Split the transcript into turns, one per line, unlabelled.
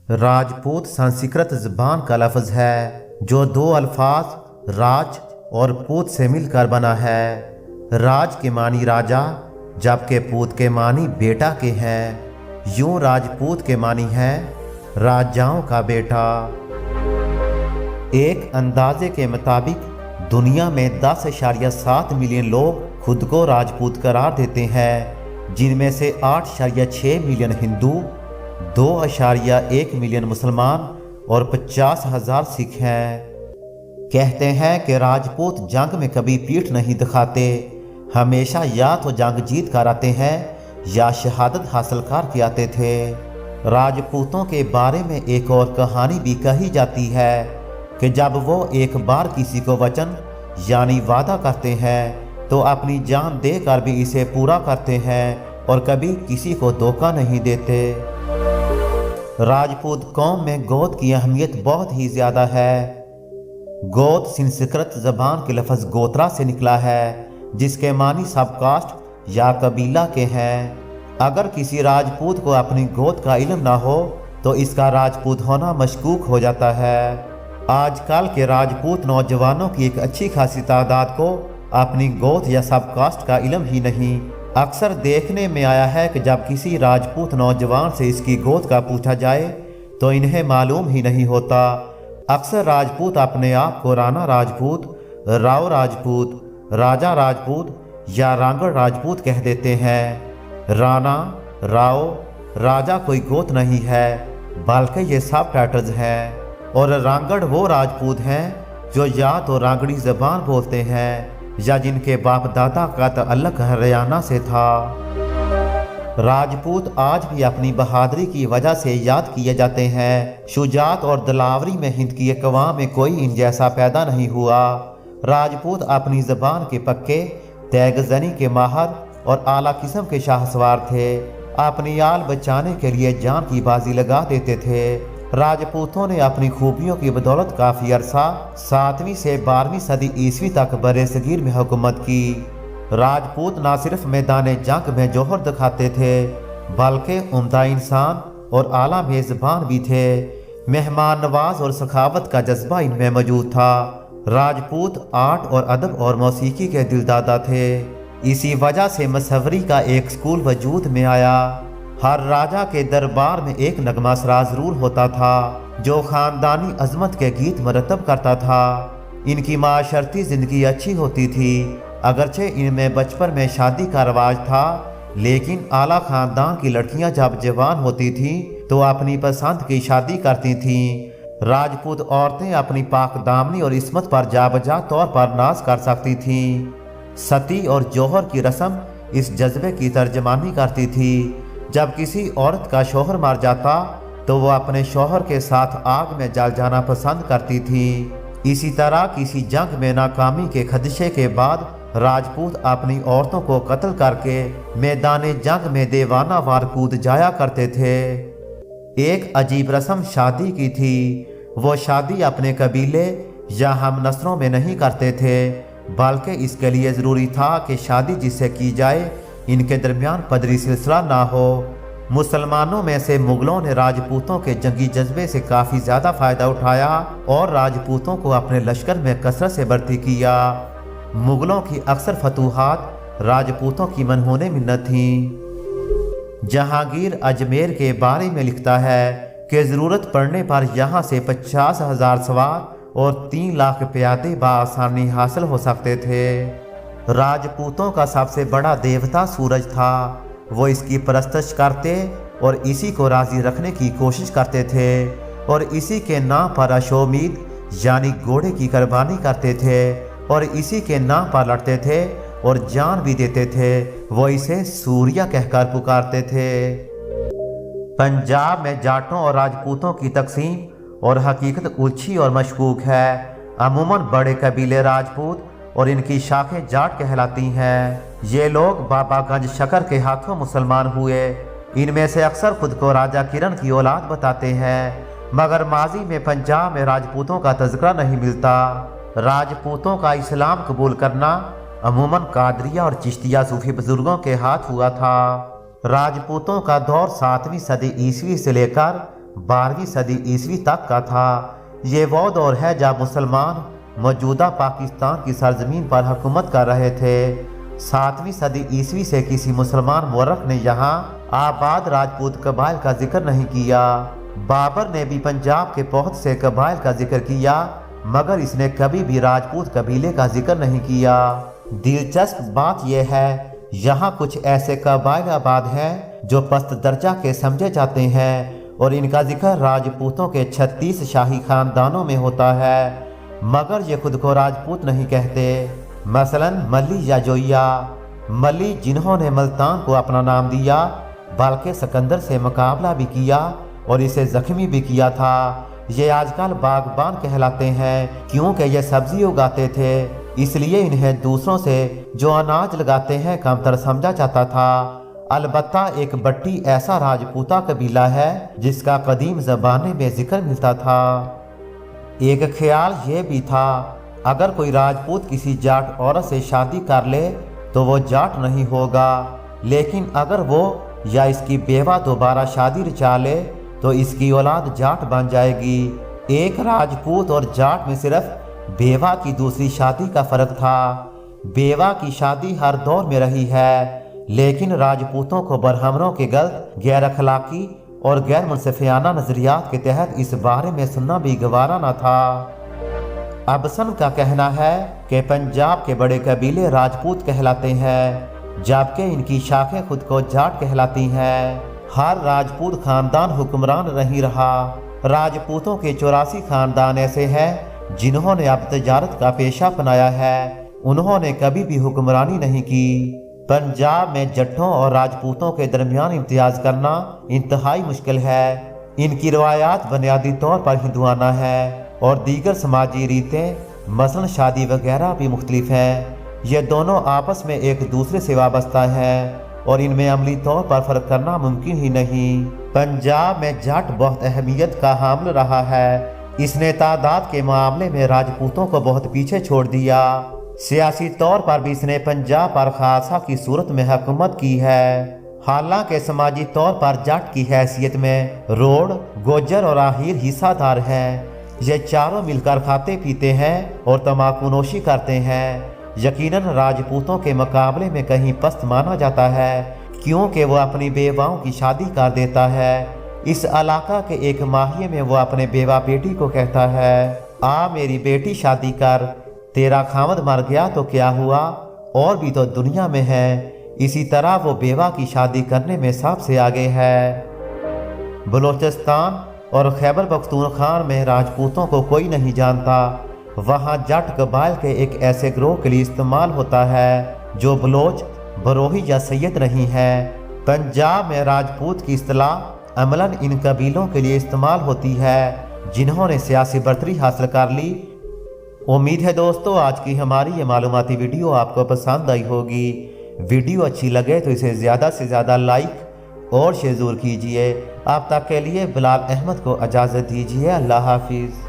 राजपूत संस्कृत ज़बान का लफ्ज़ है जो दो अल्फाज राज और पूत से मिलकर बना है। राज के मानी राजा जबकि पूत के मानी बेटा के हैं। यूं राजपूत के मानी हैं राजाओं का बेटा। एक अंदाजे के मुताबिक दुनिया में 10.7 मिलियन लोग खुद को राजपूत करार देते हैं, जिनमें से 8.6 मिलियन हिंदू, 2.1 मिलियन मुसलमान और 50,000 सिख हैं। कहते हैं कि राजपूत जंग में कभी पीठ नहीं दिखाते, हमेशा या तो जंग जीत कर आते हैं या शहादत हासिल करके आते थे। राजपूतों के बारे में एक और कहानी भी कही जाती है कि जब वो एक बार किसी को वचन यानी वादा करते हैं तो अपनी जान देकर भी इसे पूरा करते हैं और कभी किसी को धोखा नहीं देते। राजपूत कौम में गोत की अहमियत बहुत ही ज़्यादा है। गोत संस्कृत ज़बान के लफ्ज़ गोत्रा से निकला है, जिसके मानी सब कास्ट या कबीला के हैं। अगर किसी राजपूत को अपनी गोत का इल्म ना हो तो इसका राजपूत होना मशकूक हो जाता है। आजकल के राजपूत नौजवानों की एक अच्छी खासी तादाद को अपनी गोत या सब कास्ट का इल्म ही नहीं। अक्सर देखने में आया है कि जब किसी राजपूत नौजवान से इसकी गोत का पूछा जाए तो इन्हें मालूम ही नहीं होता। अक्सर राजपूत अपने आप को राणा राजपूत, राव राजपूत, राजा राजपूत या रांगड़ राजपूत कह देते हैं। राणा, राव, राजा कोई गोत नहीं है, बल्कि ये सब टाइटल्स हैं। और रांगड़ वो राजपूत हैं जो या तो रांगड़ी ज़बान बोलते हैं या जिनके बाप दादा का तअल्लुक़ हरियाणा से था। राजपूत आज भी अपनी बहादुरी की वजह से याद किए जाते हैं। शुजात और दिलावरी में हिंद की अक़वाम में कोई इन जैसा पैदा नहीं हुआ। राजपूत अपनी ज़बान के पक्के, तैगज़नी के माहर और आला किस्म के शाहसवार थे। अपनी आल बचाने के लिए जान की बाजी लगा देते थे। राजपूतों ने अपनी खूबियों की बदौलत काफ़ी अरसा 7वीं से 12वीं सदी ईस्वी तक बरे-सगीर में हुकूमत की। राजपूत न सिर्फ मैदान जंग में जौहर दिखाते थे बल्कि उम्दा इंसान और आला मेज़बान भी थे। मेहमान नवाज और सखावत का जज्बा इनमें मौजूद था। राजपूत आर्ट और अदब और मौसीकी के दिलदादा थे। इसी वजह से मसवरी का एक स्कूल वजूद में आया। हर राजा के दरबार में एक नगमा सराज जरूर होता था जो ख़ानदानी अजमत के गीत मरतब करता था। इनकी माशरती ज़िंदगी अच्छी होती थी, अगरचे इनमें बचपन में शादी का रवाज था, लेकिन आला ख़ानदान की लड़कियां जब जवान होती थीं तो अपनी पसंद की शादी करती थीं। राजपूत औरतें अपनी पाक दामनी और इस्मत पर जाबजा तौर पर नाज कर सकती थीं। सती और जौहर की रस्म इस जज्बे की तर्जमानी करती थी। जब किसी औरत का शौहर मर जाता तो वो अपने शौहर के साथ आग में जल जाना पसंद करती थी। इसी तरह किसी जंग में नाकामी के खदशे के बाद राजपूत अपनी औरतों को कत्ल करके मैदान जंग में देवाना वार कूद जाया करते थे। एक अजीब रस्म शादी की थी। वो शादी अपने कबीले या हम नस्लों में नहीं करते थे, बल्कि इसके लिए ज़रूरी था कि शादी जिससे की जाए इनके दरमियान पदरी सिलसिला ना हो। मुसलमानों में से मुगलों ने राजपूतों के जंगी जज्बे से काफ़ी ज़्यादा फ़ायदा उठाया और राजपूतों को अपने लश्कर में कसरत से भर्ती किया। मुगलों की अक्सर फतूहात राजपूतों की मनहूने मिन्नत थीं। जहांगीर अजमेर के बारे में लिखता है कि ज़रूरत पड़ने पर यहाँ से 50,000 सवार और 3 लाख प्यादे बआसानी हासिल हो सकते थे। राजपूतों का सबसे बड़ा देवता सूरज था। वो इसकी परस्तश करते और इसी को राज़ी रखने की कोशिश करते थे और इसी के नाम पर अशोमीद यानी घोड़े की कुर्बानी करते थे और इसी के नाम पर लड़ते थे और जान भी देते थे। वो इसे सूर्या कहकर पुकारते थे। पंजाब में जाटों और राजपूतों की तकसीम और हकीकत उलझी और मशकूक है। अमूमन बड़े कबीले राजपूत और इनकी शाखें जाट कहलाती हैं। ये लोग बाबा गंज शकर के हाथों मुसलमान हुए। इनमें से अक्सर खुद को राजा किरण की औलाद बताते हैं, मगर माजी में पंजाब में राजपूतों का तज़किरा नहीं मिलता। राजपूतों का इस्लाम कबूल करना अमूमन कादरिया और चिश्तिया सूफी बुजुर्गों के हाथ हुआ था। राजपूतों का दौर 7वीं सदी ईस्वी से लेकर 12वीं सदी ईस्वी तक का था। ये वो दौर है जब मुसलमान मौजूदा पाकिस्तान की सरजमीन पर हुकूमत कर रहे थे। 7वीं सदी ईस्वी से किसी मुसलमान मुवर्रख ने यहाँ आबाद राजपूत कबाइल का जिक्र नहीं किया। बाबर ने भी पंजाब के बहुत से कबाइल का जिक्र किया, मगर इसने कभी भी राजपूत कबीले का जिक्र नहीं किया। दिलचस्प बात यह है, यहाँ कुछ ऐसे कबाइल आबाद हैं जो पस्त दर्जा के समझे जाते हैं और इनका जिक्र राजपूतों के 36 शाही खानदानों में होता है, मगर ये खुद को राजपूत नहीं कहते। मसलन मली या जोया। मली जिन्होंने मुल्तान को अपना नाम दिया, बल्कि सिकंदर से मुकाबला भी किया और इसे जख्मी भी किया था। ये आजकल बागबान कहलाते हैं क्योंकि ये सब्जी उगाते थे, इसलिए इन्हें दूसरों से जो अनाज लगाते हैं कमतर समझा जाता था। अलबत्ता एक बट्टी ऐसा राजपूता कबीला है जिसका कदीम ज़बाने में जिक्र मिलता था। एक ख्याल ये भी था, अगर कोई राजपूत किसी जाट औरत से शादी कर ले तो वो जाट नहीं होगा, लेकिन अगर वो या इसकी बेवा दोबारा शादी रचा ले तो इसकी औलाद जाट बन जाएगी। एक राजपूत और जाट में सिर्फ बेवा की दूसरी शादी का फर्क था। बेवा की शादी हर दौर में रही है, लेकिन राजपूतों को बरहमरों के गलत, गैर अखलाकी और गैर मुनसिफियाना नजरियात के तहत इस बारे में सुनना भी गवारा न था। अबसन का कहना है कि पंजाब के बड़े कबीले राजपूत कहलाते हैं, जबकि इनकी शाखें खुद को जाट कहलाती हैं। हर राजपूत खानदान हुक्मरान नहीं रहा। राजपूतों के 84 खानदान ऐसे हैं जिन्होंने अब तजारत का पेशा अपनाया है, उन्होंने कभी भी हुक्मरानी नहीं की। पंजाब में जट्टों और राजपूतों के दरमियान इम्तियाज करना इंतहाई मुश्किल है। इनकी रवायात बुनियादी तौर पर हिंदुआना है और दीगर समाजी रीतें मसलन शादी वगैरह भी मुख्तलिफ हैं। ये दोनों आपस में एक दूसरे से वाबस्ता हैं और इनमें अमली तौर पर फ़र्क करना मुमकिन ही नहीं। पंजाब में जट बहुत अहमियत का हामिल रहा है। इसने तादाद के मामले में राजपूतों को बहुत पीछे छोड़ दिया। सियासी तौर पर भी इसने पंजाब पर खालसा की सूरत में हुकूमत की है। हालांकि समाजी तौर पर जट की हैसियत में रोड, गोजर और आहिर हिस्सादार हैं। ये चारों मिलकर खाते पीते हैं और तम्बाकू नोशी करते हैं। यकीनन राजपूतों के मुकाबले में कहीं पस्त माना जाता है, क्योंकि वो अपनी बेवाओं की शादी कर देता है। इस इलाका के एक माहिए में वो अपने बेवा बेटी को कहता है, आ मेरी बेटी शादी कर, तेरा खामद मर गया तो क्या हुआ, और भी तो दुनिया में है। इसी तरह वो बेवा की शादी करने में सबसे आगे है। बलोचिस्तान और खैबर पख्तूनख्वा में राजपूतों को कोई नहीं जानता। वहाँ जट कबाइल के एक ऐसे ग्रोह के लिए इस्तेमाल होता है जो बलोच, बरोही या सैयद नहीं है। पंजाब में राजपूत की इस्तिलाह अमलन इन कबीलों के लिए इस्तेमाल होती है जिन्होंने सियासी बर्तरी हासिल कर ली। उम्मीद है दोस्तों आज की हमारी ये मालूमाती वीडियो आपको पसंद आई होगी। वीडियो अच्छी लगे तो इसे ज़्यादा से ज़्यादा लाइक और शेयर ज़रूर कीजिए। अब तक के लिए बिलाल अहमद को इजाज़त दीजिए। अल्लाह हाफिज़।